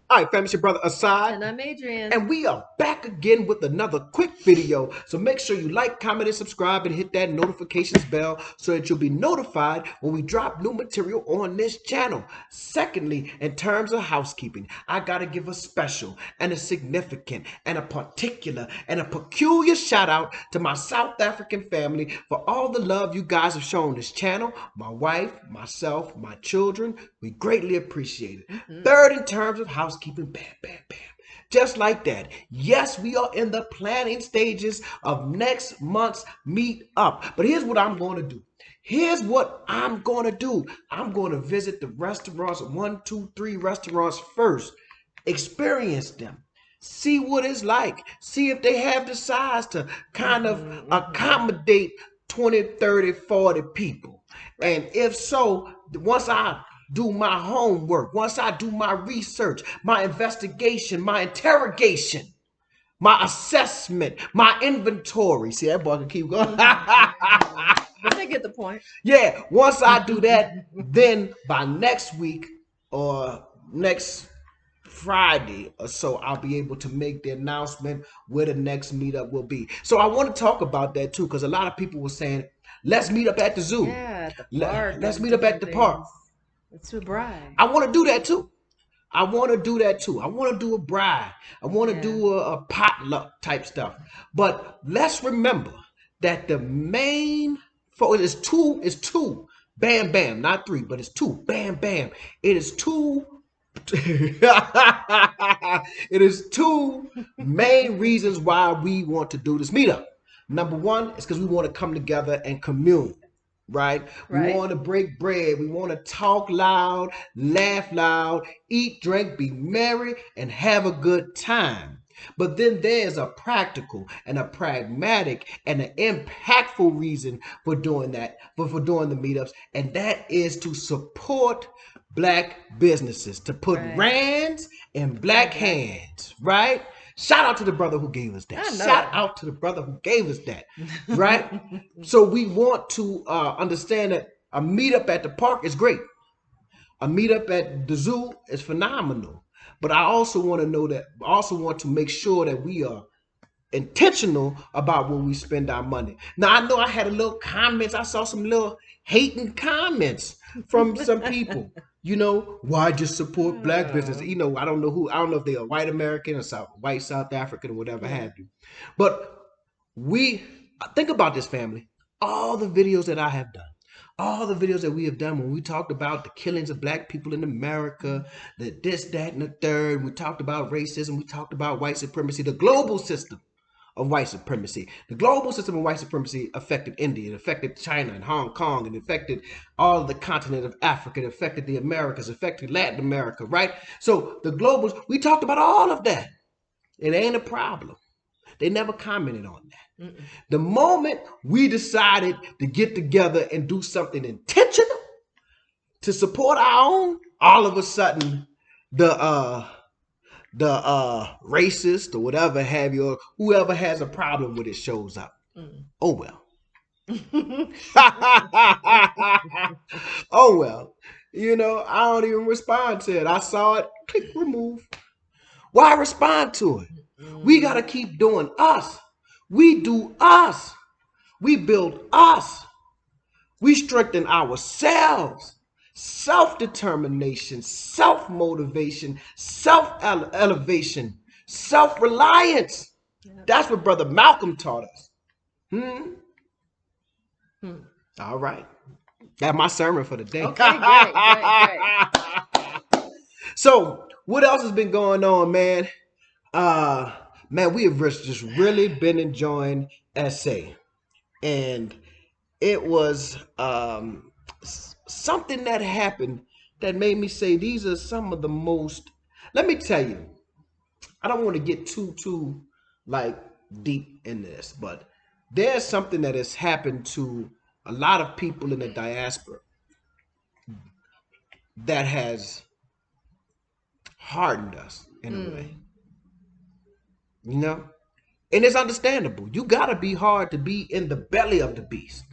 All right, fam, it's your brother Asad. And I'm Adrian. And we are back again with another quick video. So make sure you like, comment, and subscribe and hit that notifications bell so that you'll be notified when we drop new material on this channel. Secondly, in terms of housekeeping, I gotta give a special and a significant and a particular and a peculiar shout out to my South African family for all the love you guys have shown this channel, my wife, myself, my children. We greatly appreciate it. Third, in terms of housekeeping, bam, bam, bam. Just like that. Yes, we are in the planning stages of next month's meet up. But here's what I'm going to do. Here's what I'm going to do. I'm going to visit the restaurants, 1, 2, 3 restaurants first. Experience them. See what it's like. See if they have the size to kind of accommodate 20, 30, 40 people. And if so, once I do my homework, once I do my research, my investigation, my interrogation, my assessment, my inventory. See, that boy can keep going. But they get the point. Yeah, once I do that, then by next week or next Friday or so, I'll be able to make the announcement where the next meetup will be. So I want to talk about that too, because a lot of people were saying, let's meet up at the zoo. Yeah, at the park. Let's meet up at the park. It's a bride. I want to do that too. I want to do that too. I want to do a bride. I want to do a potluck type stuff. But let's remember that the main focus is two. Bam, bam, not 3, but it's 2. Bam, bam. It is 2. It is 2 main reasons why we want to do this meetup. Number 1 is because we want to come together and commune. Right? We want to break bread. We want to talk loud, laugh loud, eat, drink, be merry, and have a good time. But then there's a practical and a pragmatic and an impactful reason for doing that, for doing the meetups, and that is to support Black businesses, to put rands in Black hands, right? Shout out to the brother who gave us that. Shout out to the brother who gave us that, right? So we want to understand that a meetup at the park is great. A meetup at the zoo is phenomenal. But I also want to know that, I also want to make sure that we are intentional about when we spend our money. Now, I know I had a little comments. I saw some little hating comments from some people. You know, why just support Black business? You know, I don't know if they are white American or white South African or whatever have you. But we think about this, family. All the videos that I have done, all the videos that we have done when we talked about the killings of Black people in America, the this, that, and the third. We talked about racism. We talked about white supremacy, the global system of white supremacy. The global system of white supremacy affected India, it affected China and Hong Kong, and affected all of the continent of Africa, it affected the Americas, affected Latin America, right? So the globals, we talked about all of that. It ain't a problem. They never commented on that. The moment we decided to get together and do something intentional to support our own, all of a sudden the racist or whatever have you, or whoever has a problem with it shows up. Oh well. Oh well. You know, I don't even respond to it. I saw it, click remove. Why respond to it? We gotta keep doing us. We do us. We build us. We strengthen ourselves. Self-determination, self-motivation, self-elevation, self-reliance. That's what Brother Malcolm taught us. All right. That's my sermon for the day. Okay, great. So, what else has been going on, man? Man, we have just really been enjoying SA. And it was something that happened that made me say these are some of the most, let me tell you, I don't want to get too like deep in this, but there's something that has happened to a lot of people in the diaspora that has hardened us in a way. You know? And it's understandable. You gotta be hard to be in the belly of the beast,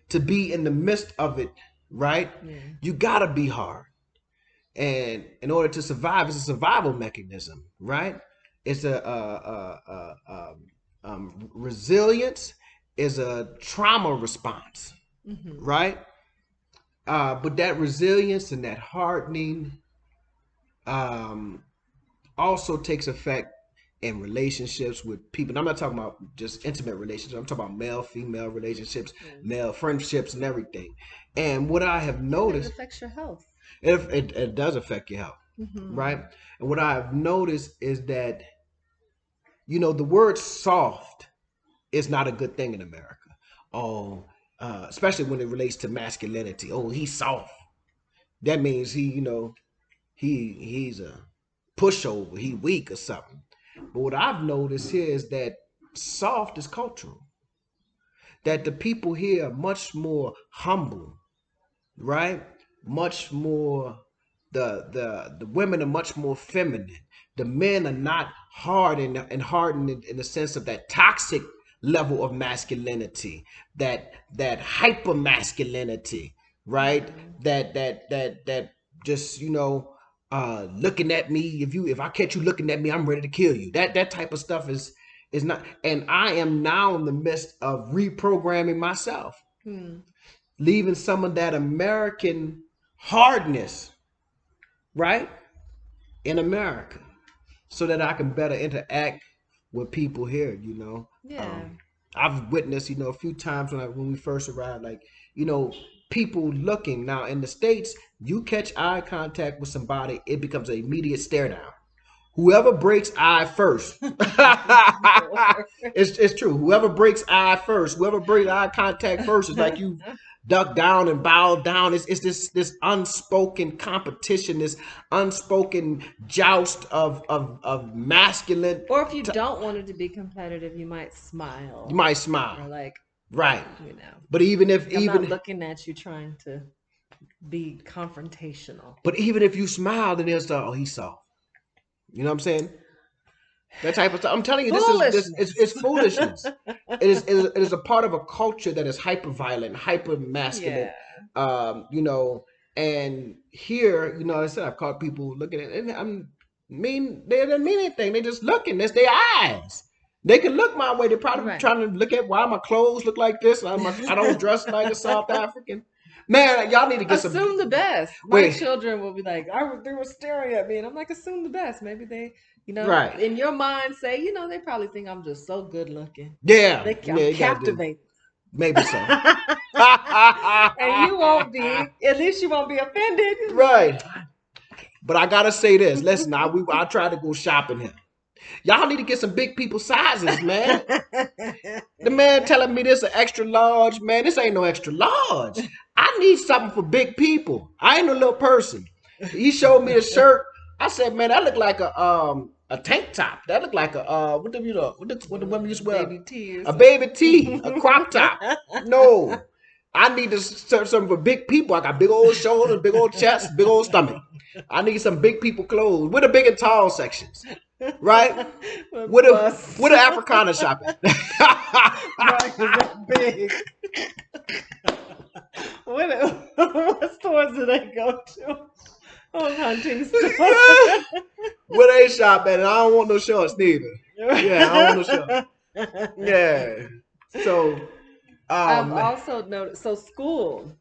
to be in the midst of it, right? You gotta be hard. And in order to survive, it's a survival mechanism, right? It's resilience is a trauma response, right? But that resilience and that hardening um, also takes effect in relationships with people. And I'm not talking about just intimate relationships. I'm talking about male, female relationships, male friendships, and everything. And what I have noticed, it affects your health. It does affect your health, right? And what I've noticed is that, the word soft is not a good thing in America. Oh, especially when it relates to masculinity. Oh, he's soft. That means he's a pushover. He weak or something. But what I've noticed here is that soft is cultural. That the people here are much more humble, right? Much more the women are much more feminine. The men are not hard and hardened in the sense of that toxic level of masculinity, that hyper masculinity, right? That just looking at me. If I catch you looking at me, I'm ready to kill you. That type of stuff is not. And I am now in the midst of reprogramming myself, leaving some of that American hardness, right, in America, so that I can better interact with people here. Yeah. I've witnessed, a few times when we first arrived, like, people looking. Now in the States, you catch eye contact with somebody, it becomes an immediate stare down. Whoever breaks eye first, it's true. Whoever breaks eye contact first is like you duck down and bow down. It's this unspoken competition, this unspoken joust of masculine. Or if you don't want it to be competitive, you might smile. You might smile. Or like, right. But even if I'm not looking at you trying to be confrontational. But even if you smile, then they'll start, oh, he's soft. You know what I'm saying? That type of stuff. I'm telling you, it's foolishness. It is a part of a culture that is hyper violent, hyper masculine. Yeah. And here, like I said, I've caught people looking at it, and they didn't mean anything. They just looking. That's their eyes. They can look my way. They're probably trying to look at why my clothes look like this. I don't dress like a South African. Man, y'all need to get assume the best. My children will be like, they were staring at me, and I'm like, assume the best. Maybe they, right. In your mind, say, they probably think I'm just so good looking. Yeah, I'm captivating. Maybe so. And you won't be. At least you won't be offended. Right. But I gotta say this. Listen, I tried to go shopping here. Y'all need to get some big people sizes, man. The man telling me this an extra large, man. This ain't no extra large. I need something for big people. I ain't no little person. He showed me a shirt. I said, man, that look like a tank top. That look like what the women used to wear? Baby tee. A baby tee, a crop top. No. I need to search something for big people. I got big old shoulders, big old chest, big old stomach. I need some big people clothes with the big and tall sections. Right? With the Africana shopping. Big. What stores do they go to? Oh, hunting stores. Where they shop at, and I don't want no shorts neither. Yeah, I don't want no shorts. Yeah. So I've also noticed. So school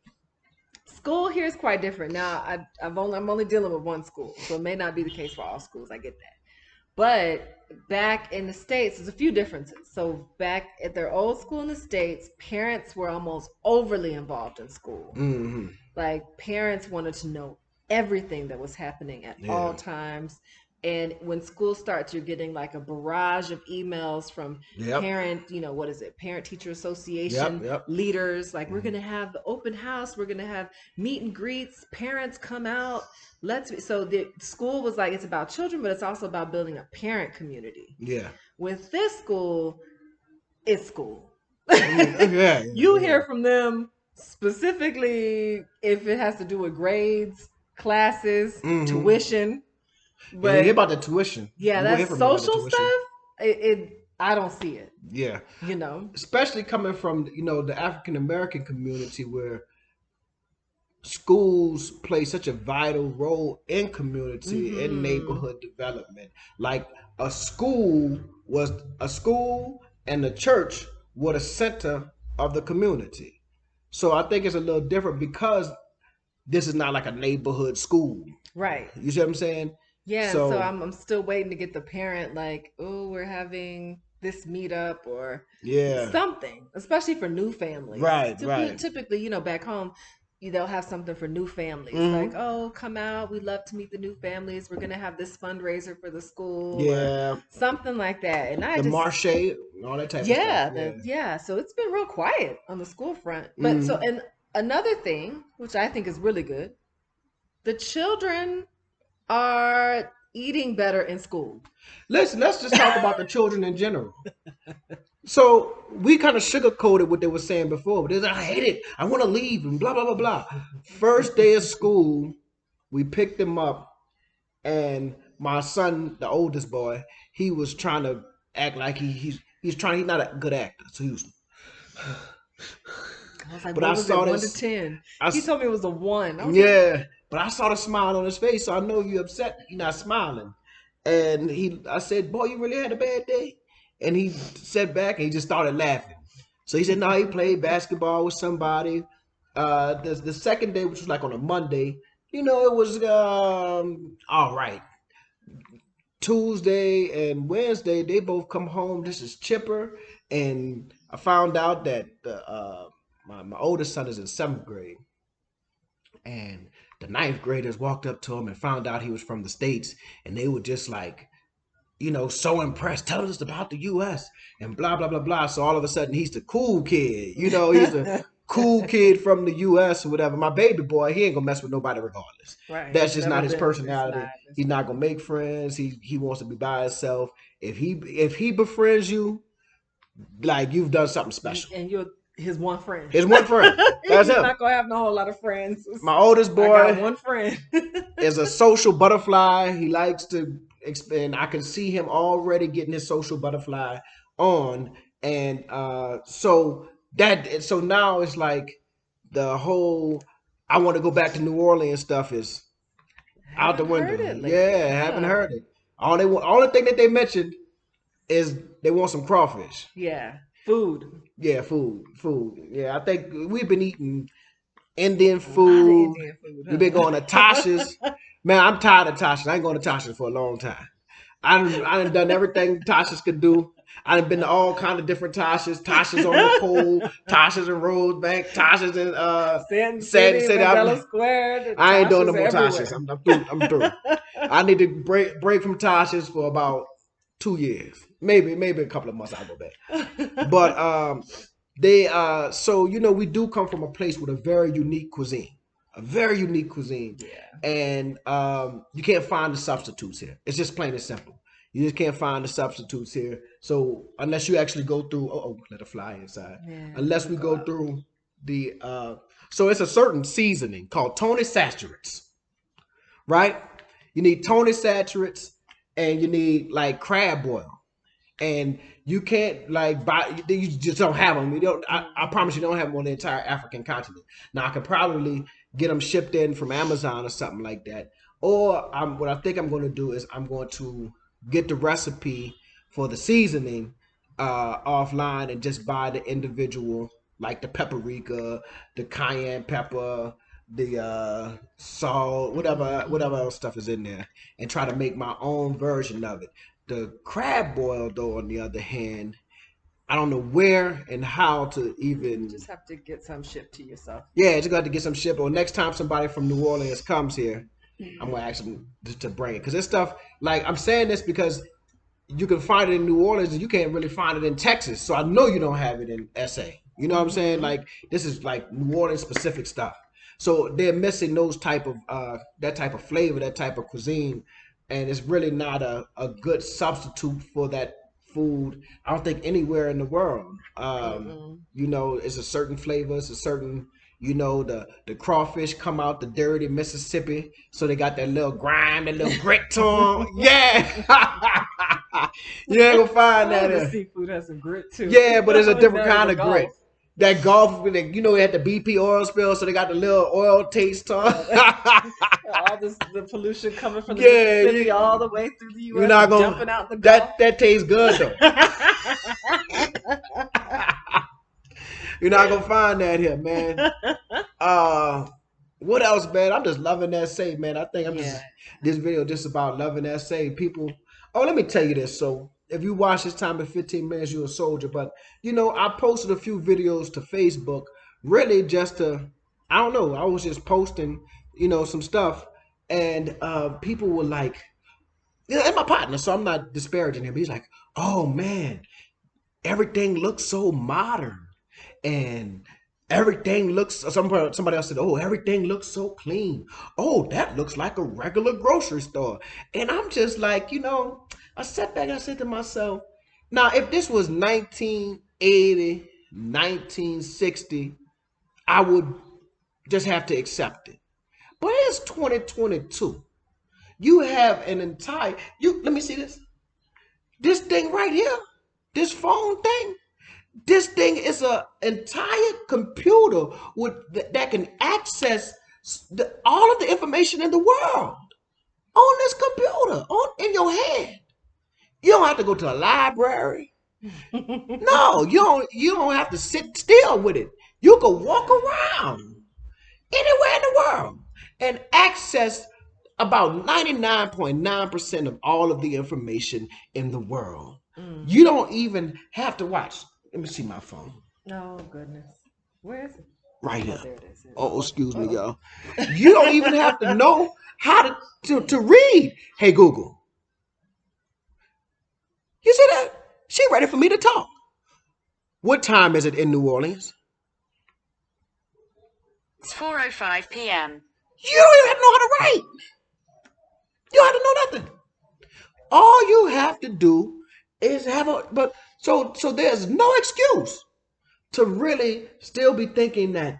here is quite different. Now I'm only dealing with one school, so it may not be the case for all schools. I get that. But back in the States, there's a few differences. So back at their old school in the States, parents were almost overly involved in school. Mm-hmm. Like parents wanted to know everything that was happening at all times. And when school starts, you're getting like a barrage of emails from parent, parent teacher association leaders. Like, we're going to have the open house. We're going to have meet and greets. Parents come out. So the school was like, it's about children, but it's also about building a parent community. Yeah. With this school, it's school. You hear from them specifically if it has to do with grades, classes, tuition. But you hear about the tuition. Yeah, that social stuff. I don't see it. Yeah. Especially coming from the African American community, where schools play such a vital role in community and neighborhood development. Like was a school and the church were the center of the community. So I think it's a little different because this is not like a neighborhood school. Right. You see what I'm saying? Yeah, so I'm still waiting to get the parent like, oh, we're having this meetup or something, especially for new families. Right. Typically, you know, back home, they'll have something for new families. Like, oh, come out. We love to meet the new families. We're gonna have this fundraiser for the school. Yeah. Or something like that. And I the just marche, all that type of stuff. Yeah. So it's been real quiet on the school front. But so and another thing, which I think is really good, the children are eating better in school. Let's just talk about the children in general. So we kind of sugarcoated what they were saying before. But they said, I hate it. I want to leave and blah, blah, blah, blah. First day of school, we picked them up. And my son, the oldest boy, he was trying to act like he's not a good actor. So he was... I was like, but I saw this 1 to 10. He told me it was a 1. But I saw the smile on his face, so I know you're upset. You're not smiling. And I said, boy, you really had a bad day? And he sat back and he just started laughing. So he said, no, he played basketball with somebody. The second day, which was like on a Monday, you know, it was all right. Tuesday and Wednesday, they both come home. This is Chipper. And I found out that my oldest son is in 7th grade. And the 9th graders walked up to him and found out he was from the States. And they were just like, you know, so impressed. Tell us about the U.S. and blah, blah, blah, blah. So all of a sudden, he's the cool kid. You know, he's a cool kid from the U.S. or whatever. My baby boy, he ain't going to mess with nobody regardless. Right. That's just not his personality. He's not going to make friends. He wants to be by himself. If he befriends you, like, you've done something special. And you're his one friend. His one friend. That's He's him. not gonna have no whole lot of friends. My oldest boy, I got one friend, is a social butterfly. He likes to expand. I can see him already getting his social butterfly on, and so now it's like the whole I want to go back to New Orleans stuff is out the window. Haven't heard it. Only thing that they mentioned is they want some crawfish. Yeah. Food. Yeah, food. Yeah, I think we've been eating Indian food. We've been going to Tasha's. Man, I'm tired of Tasha's. I ain't going to Tasha's for a long time. I done everything Tasha's could do. I done been to all kind of different Tasha's. Tasha's on the Pole, Tasha's in Rosebank, Tasha's in Sand City, Mandela Square. I ain't doing no more Tasha's. I'm through. I need to break from Tasha's for about 2 years. Maybe a couple of months I'll go back. But so you know, we do come from a place with a very unique cuisine. Yeah. And you can't find the substitutes here. It's just plain and simple. You just can't find the substitutes here. So unless you actually go through let it fly inside. Yeah, unless we go through the so it's a certain seasoning called Tony saturates. Right? You need Tony saturates and you need like crab boil. And you can't like buy. You just don't have them. You don't. I promise you don't have them on the entire African continent. Now I could probably get them shipped in from Amazon or something like that. Or what I think I'm going to do is I'm going to get the recipe for the seasoning offline and just buy the individual, like the paprika, the cayenne pepper, the salt, whatever else stuff is in there, and try to make my own version of it. The crab boil, though, on the other hand, I don't know where and how to even. You just have to get some shipped to yourself. Yeah, just got to get some shipped. Or next time somebody from New Orleans comes here, I'm going to ask them to bring it. Because this stuff, like, I'm saying this because you can find it in New Orleans and you can't really find it in Texas. So I know you don't have it in SA. You know what I'm saying? Like, this is like New Orleans specific stuff. So they're missing those type of, that type of flavor, that type of cuisine. And it's really not a good substitute for that food. I don't think anywhere in the world. You know, it's a certain flavor. It's a certain, you know, the crawfish come out the dirty Mississippi. So they got that little grime, that little grit to them. Yeah. You ain't gonna find that. The seafood has some grit too. Yeah, but it's a different kind of grit. That golf, you know, they had the BP oil spill, so they got the little oil taste on. All the pollution coming from the Yeah, Mississippi all the way through the you're U.S. not and gonna dumping out the Gulf. that tastes good though. You're not gonna find that here, man. What else, man? I'm just loving that say, man. I think this video just about loving that say. People, oh, let me tell you this. So if you watch this time in 15 minutes, you're a soldier. But you know, I posted a few videos to Facebook, really just to, I don't know, I was just posting, you know, some stuff, and people were like, and my partner, so I'm not disparaging him. He's like, oh man, everything looks so modern. And everything looks, somebody else said, oh, everything looks so clean. Oh, that looks like a regular grocery store. And I'm just like, you know, I sat back and I said to myself, now if this was 1980, 1960, I would just have to accept it. But it's 2022. You have an entire, let me see this. This thing right here, this phone thing, this thing is an entire computer that can access all of the information in the world on this computer, in your hand. You don't have to go to a library. No, you don't have to sit still with it. You can walk around anywhere in the world and access about 99.9% of all of the information in the world. You don't even have to watch. Let me see my phone. Oh, goodness. Where is it? Right here. Oh, there it is. Oh, excuse me, y'all. You don't even have to know how to read. Hey, Google. You see that? She ready for me to talk. What time is it in New Orleans? It's 4:05 p.m. You don't even have to know how to write. You don't have to know nothing. All you have to do is so there's no excuse to really still be thinking that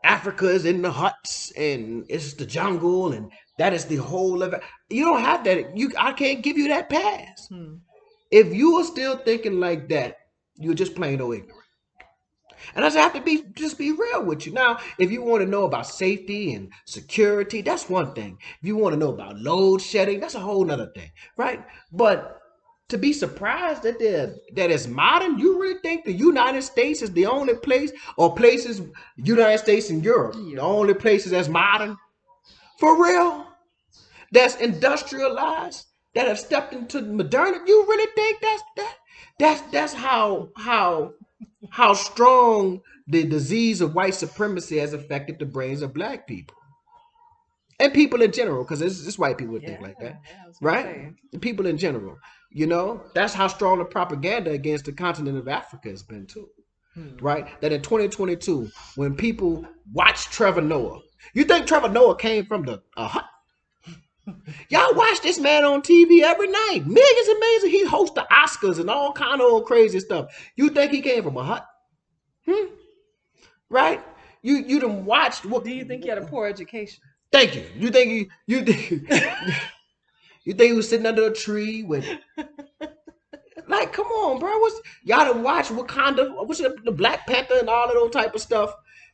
Africa is in the huts and it's the jungle and that is the whole of it. You don't have that. I can't give you that pass. If you are still thinking like that, you're just plain old ignorant. And I just have to just be real with you. Now, if you want to know about safety and security, that's one thing. If you want to know about load shedding, that's a whole nother thing, right? But to be surprised that it's modern, you really think the United States is the only place, or places, United States and Europe, the only places that's modern? For real? That's industrialized, that have stepped into modernity? You really think that's how strong the disease of white supremacy has affected the brains of black people and people in general? Because it's white people that think like that, right? People in general, you know, that's how strong the propaganda against the continent of Africa has been too, right? That in 2022, when people watch Trevor Noah, you think Trevor Noah came from the hut? Y'all watch this man on TV every night. Millions and millions. He hosts the Oscars and all kind of old crazy stuff. You think he came from a hut? Right? You done watched. What do you think he had a poor education? Thank you. You think you think he was sitting under a tree with? Like, come on, bro. Y'all done watch Wakanda? What's the Black Panther and all of those type of stuff?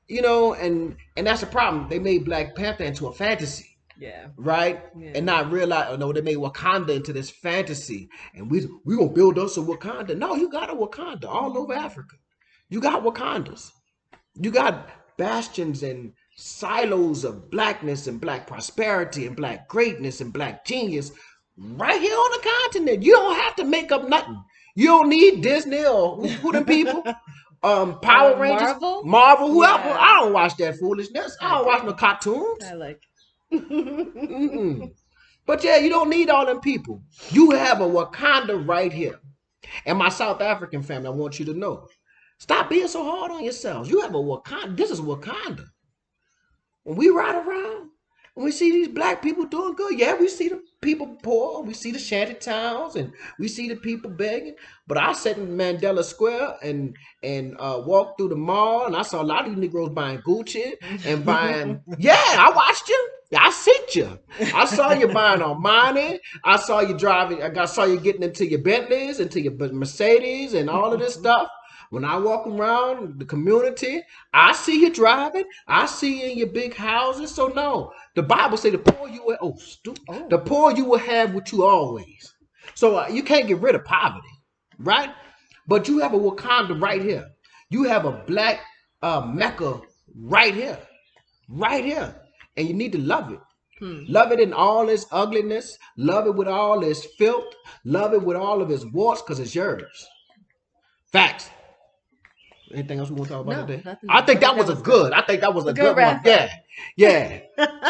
You know, and that's the problem. They made Black Panther into a fantasy. Yeah. Right? Yeah. And not realize, oh no, they made Wakanda into this fantasy. And we gonna build us a Wakanda. No, you got a Wakanda all over Africa. You got Wakandas. You got bastions and silos of blackness and black prosperity and black greatness and black genius right here on the continent. You don't have to make up nothing. You don't need Disney or who them people. Power Rangers, Marvel, whoever. Yeah. I don't watch that foolishness. I don't watch no cartoons. I like. But yeah, you don't need all them people. You have a Wakanda right here. And my South African family, I want you to know, stop being so hard on yourselves. You have a Wakanda. This is Wakanda. When we ride around, when we see these black people doing good, yeah, we see the people poor, we see the shanty towns, and we see the people begging. But I sat in Mandela Square and walked through the mall, and I saw a lot of you Negroes buying Gucci and buying. Yeah, I watched you. I seen you. I saw you buying Armani. I saw you driving. I saw you getting into your Bentleys, into your Mercedes, and all of this stuff. When I walk around the community, I see you driving. I see you in your big houses. So no, the Bible say the poor you will. The poor you will have what you always. So you can't get rid of poverty, right? But you have a Wakanda right here. You have a black Mecca right here, and you need to love it. Love it in all its ugliness. Love it with all its filth. Love it with all of its warts, because it's yours. Facts. Anything else we want to talk about today? Nothing. I think that was a good. I think that was a good one. Yeah.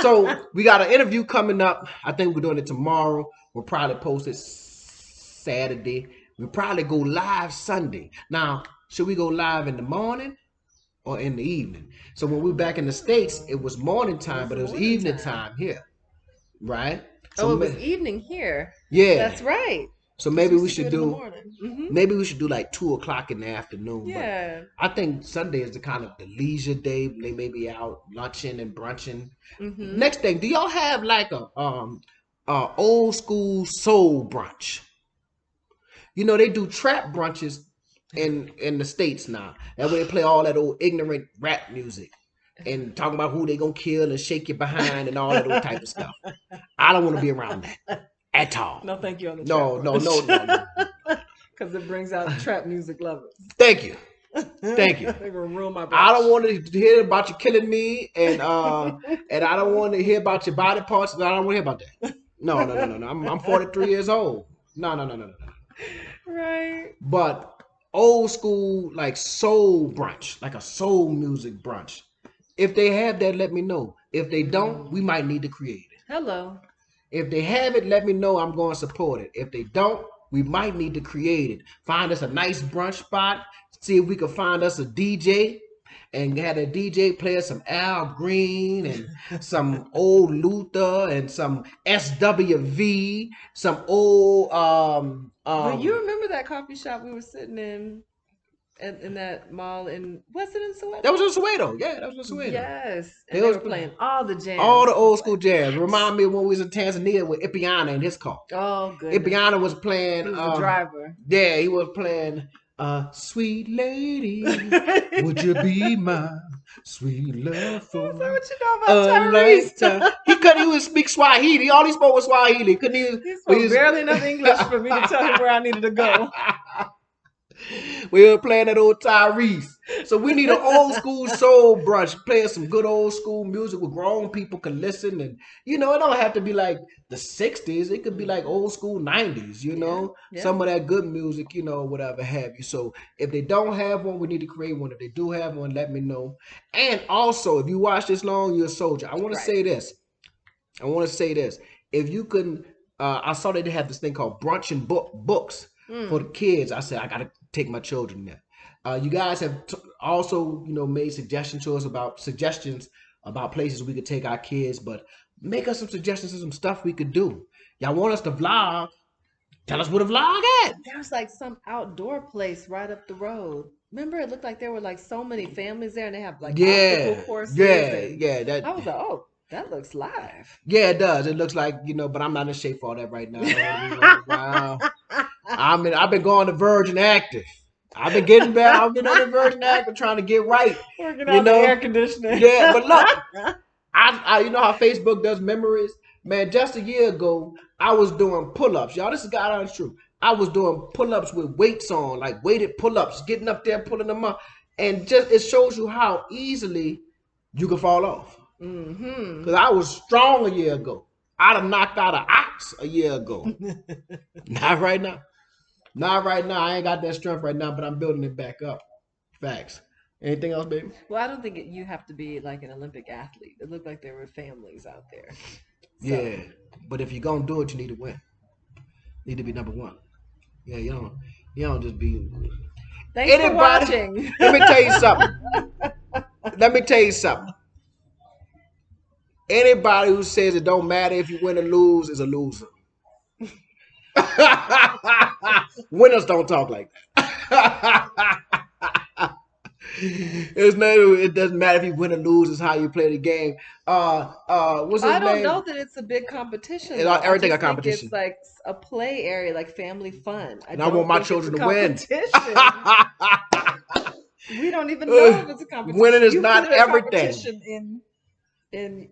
So we got an interview coming up. I think we're doing it tomorrow. We'll probably post it Saturday. We'll probably go live Sunday. Now, should we go live in the morning or in the evening? So when we were back in the States, it was morning time, but it was evening time here. Right? So it was evening here. Yeah. That's right. So maybe we should do maybe we should do like 2:00 in the afternoon. Yeah. But I think Sunday is the kind of the leisure day. They may be out lunching and brunching. Next thing, do y'all have like a old school soul brunch? You know, they do trap brunches in the States now. That way they play all that old ignorant rap music and talking about who they gonna kill and shake your behind and all that old type of stuff. I don't want to be around that at all. No, thank you on the No. Because it brings out trap music lovers. Thank you. They're gonna ruin my brunch. I don't want to hear about you killing me, and I don't want to hear about your body parts. I don't want to hear about that. No. I'm 43 years old. No. Right. But old school, like soul brunch, like a soul music brunch. If they have that, let me know. If they don't, we might need to create it. Hello. If they have it, let me know. I'm going to support it. If they don't, we might need to create it. Find us a nice brunch spot. See if we can find us a DJ and have a DJ play us some Al Green and some old Luther and some SWV, some old But you remember that coffee shop we were sitting in that mall was it in Soweto? That was in Soweto. Yeah, that was in Soweto. Yes. And they were playing all the jams. All the old school jazz. Remind me of when we was in Tanzania with Ipiana in his car. Oh, good. Ipiana was playing. He was the driver. Yeah, he was playing Sweet Lady, would you be my sweet love for what you know about Tyrese? He would speak Swahili. All he spoke was Swahili. He spoke barely enough English for me to tell him where I needed to go. We were playing that old Tyrese. So we need an old school soul brunch, playing some good old school music where grown people can listen. And, it don't have to be like the 60s. It could be like old school 90s, Yeah. Some of that good music, whatever have you. So if they don't have one, we need to create one. If they do have one, let me know. And also, if you watch this long, you're a soldier. I want to say this. If you can, I saw that they have this thing called brunch and books for the kids. I said, I got to take my children there. You guys have also, made suggestions about places we could take our kids, but make us some suggestions of some stuff we could do. Y'all want us to vlog? Tell us where the vlog at. There's like some outdoor place right up the road. Remember, it looked like there were like so many families there, and they have like obstacle courses. Yeah. I was like, oh, that looks live. Yeah, it does. It looks like, but I'm not in shape for all that right now. Wow. I've been going to Virgin Active. I've been getting back. I've been on the Virgin Active trying to get right. Working on the air conditioning. Yeah, but look, I you know how Facebook does memories? Man, just a year ago, I was doing pull-ups. Y'all, this is God honest truth. I was doing pull-ups with weights on, like weighted pull-ups, getting up there, pulling them up. And just it shows you how easily you can fall off. Because I was strong a year ago. I'd have knocked out an ox a year ago. Not right now. I ain't got that strength right now, but I'm building it back up. Facts. Anything else, baby? Well, I don't think you have to be like an Olympic athlete. It looked like there were families out there. So. Yeah, but if you're going to do it, you need to win. You need to be number one. Yeah, you don't just be... Thanks for watching. Let me tell you something. Anybody who says it don't matter if you win or lose is a loser. Winners don't talk like that. It doesn't matter if you win or lose. It's how you play the game. What's his name? I don't know that it's a big competition. Everything a competition. It's like a play area, like family fun. I want my children to win. We don't even know if it's a competition. Winning is you not put a everything. competition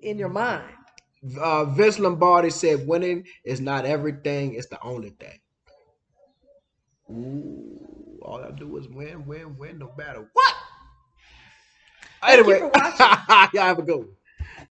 in your mind. Vince Lombardi said, "Winning is not everything; it's the only thing." Ooh, all I do is win, win, win, no matter what. Thank you Anyway, for watching. y'all have a good one.